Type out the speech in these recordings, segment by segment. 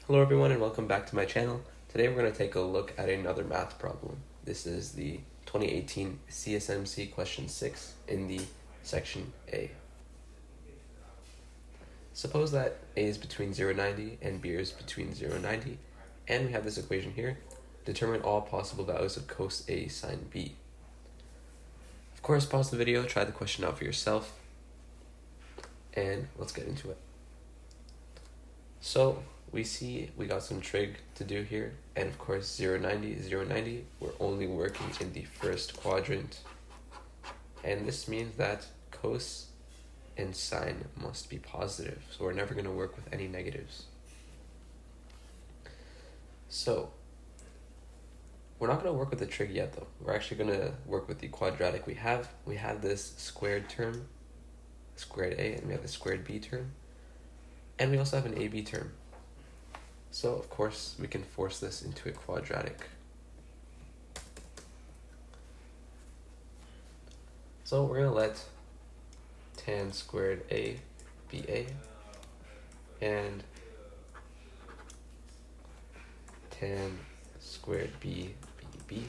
Hello everyone and welcome back to my channel. Today we're going to take a look at another math problem. This is the 2018 CSMC question 6 in the section A. Suppose that A is between 0 and 90 and B is between 0 and 90, and we have this equation here. Determine all possible values of cos A sine B. Of course, pause the video, try the question out for yourself, and let's get into it. So we see we got some trig to do here, and of course 0, 90, 0, 90, we're only working in the first quadrant, and this means that cos and sine must be positive, so we're never going to work with any negatives. So we're not going to work with the trig yet though. We're actually going to work with the quadratic we have. We have this squared term, squared A, and we have the squared B term, and we also have an AB term. So of course we can force this into a quadratic. So we're going to let tan squared A be A and tan squared B be B.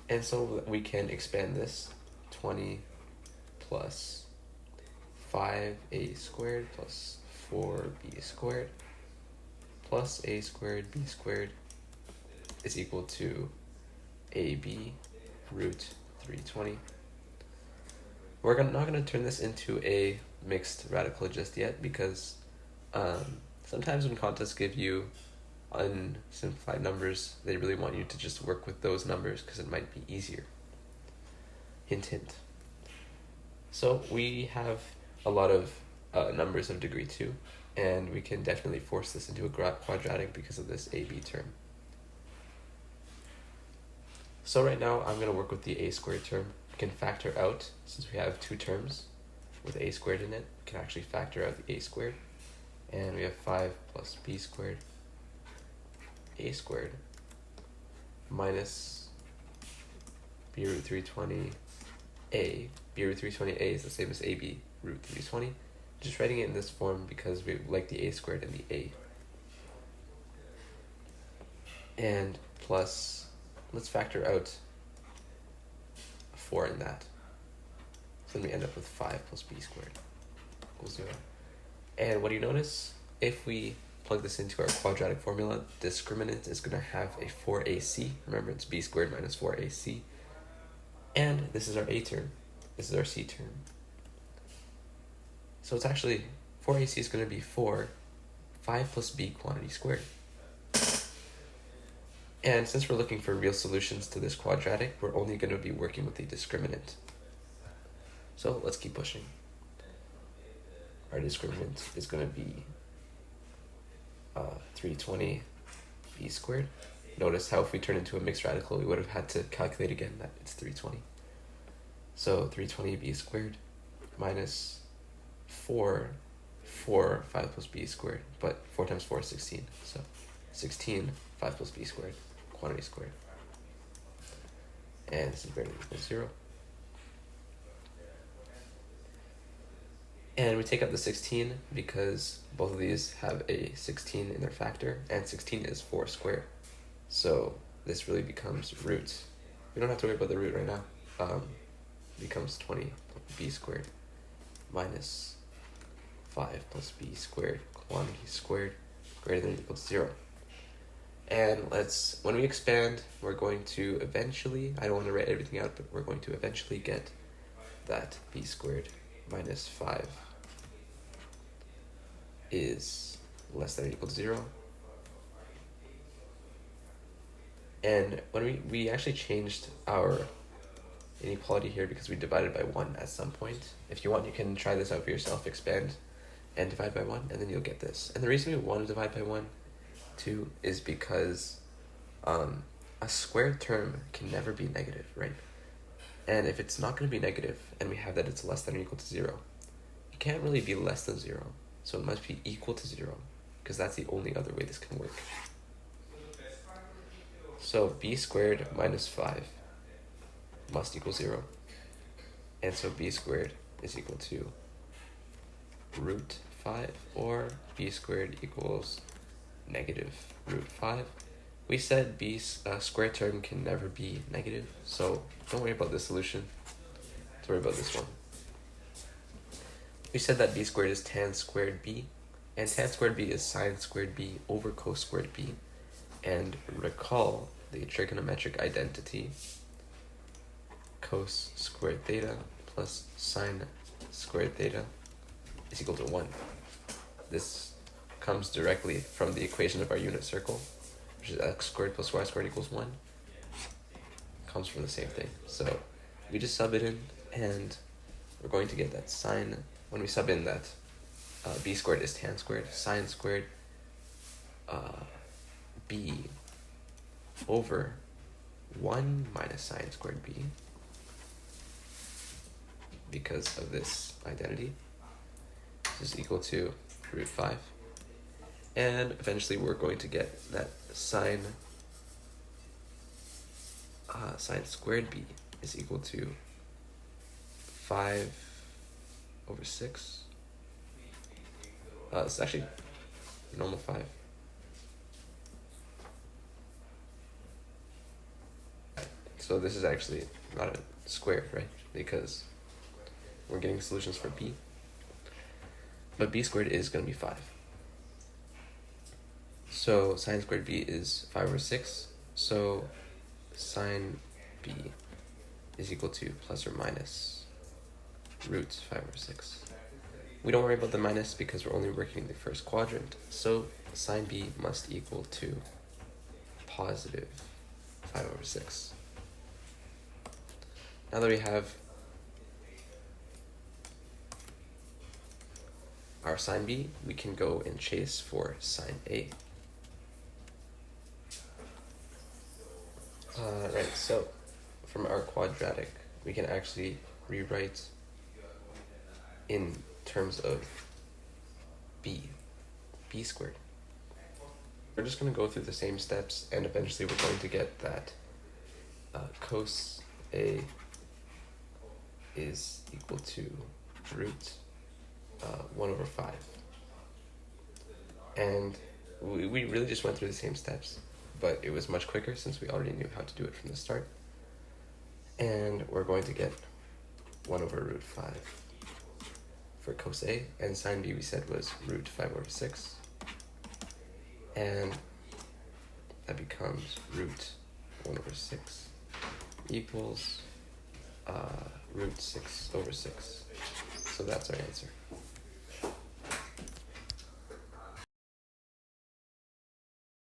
And so we can expand this 20 plus 5a squared plus 4b squared plus a squared b squared is equal to ab root 320. We're not going to turn this into a mixed radical just yet because sometimes when contests give you unsimplified numbers, they really want you to just work with those numbers because it might be easier. Hint, hint. So we have a lot of numbers of degree 2, and we can definitely force this into a quadratic because of this AB term. So right now I'm going to work with the a squared term. We can factor out, since we have two terms with a squared in it, we can actually factor out the a squared, and we have 5 plus b squared a squared minus b root 320 a. b root 320 a is the same as ab root 320. Just writing it in this form because we like the a squared and the a. And plus, let's factor out 4 in that. So then we end up with 5 plus b squared equals 0. And what do you notice? If we plug this into our quadratic formula, discriminant is going to have a 4ac. Remember, it's b squared minus 4ac. And this is our a term. This is our c term. So it's actually 4ac is going to be 5 plus b quantity squared. And since we're looking for real solutions to this quadratic, we're only going to be working with the discriminant. So let's keep pushing. Our discriminant is going to be 320 b squared. Notice how if we turn into a mixed radical, we would have had to calculate again that it's 320. So 320 b squared minus 5 plus b squared, but 4 times 4 is 16, so 16 5 plus b squared, quantity squared, and this is greater than or equal to 0. And we take out the 16 because both of these have a 16 in their factor, and 16 is 4 squared, so this really becomes root. We don't have to worry about the root right now. Becomes 20 b squared minus 5 plus b squared, quantity squared, greater than or equal to 0. And when we expand, we're going to eventually, I don't want to write everything out, but we're going to eventually get that b squared minus 5 is less than or equal to 0. And when we actually changed our inequality here because we divided by 1 at some point. If you want, you can try this out for yourself, expand and divide by 1, and then you'll get this. And the reason we want to divide by 1 too is because a squared term can never be negative, right? And if it's not going to be negative, and we have that it's less than or equal to 0, it can't really be less than 0, so it must be equal to 0, because that's the only other way this can work. So b squared minus 5 must equal 0, and so b squared is equal to root 5, or b squared equals negative root 5. We said b's square term can never be negative, so don't worry about this solution. Let's worry about this one. We said that b squared is tan squared b, and tan squared b is sine squared b over cos squared b. And recall the trigonometric identity, cos squared theta plus sine squared theta is equal to 1. This comes directly from the equation of our unit circle, which is x squared plus y squared equals 1. Comes from the same thing. So we just sub it in, and we're going to get that sine. When we sub in that b squared is tan squared, sine squared b over 1 minus sine squared b, because of this identity, this is equal to root 5. And eventually we're going to get that sine squared b is equal to 5 over 6. It's actually normal 5. So this is actually not a square, right? Because we're getting solutions for b. But b squared is going to be 5. So sine squared b is 5 over 6. So sine b is equal to plus or minus root 5 over 6. We don't worry about the minus because we're only working in the first quadrant. So sine b must equal to positive 5 over 6. Now that we have our sine b, we can go and chase for sine a. Right, so from our quadratic, we can actually rewrite in terms of b squared. We're just going to go through the same steps, and eventually we're going to get that cos a is equal to root 1 over 5. And we really just went through the same steps, but it was much quicker since we already knew how to do it from the start. And we're going to get 1 over root 5 for cos A, and sine B we said was root 5 over 6. And that becomes root 1 over 6 equals root 6 over 6. So that's our answer.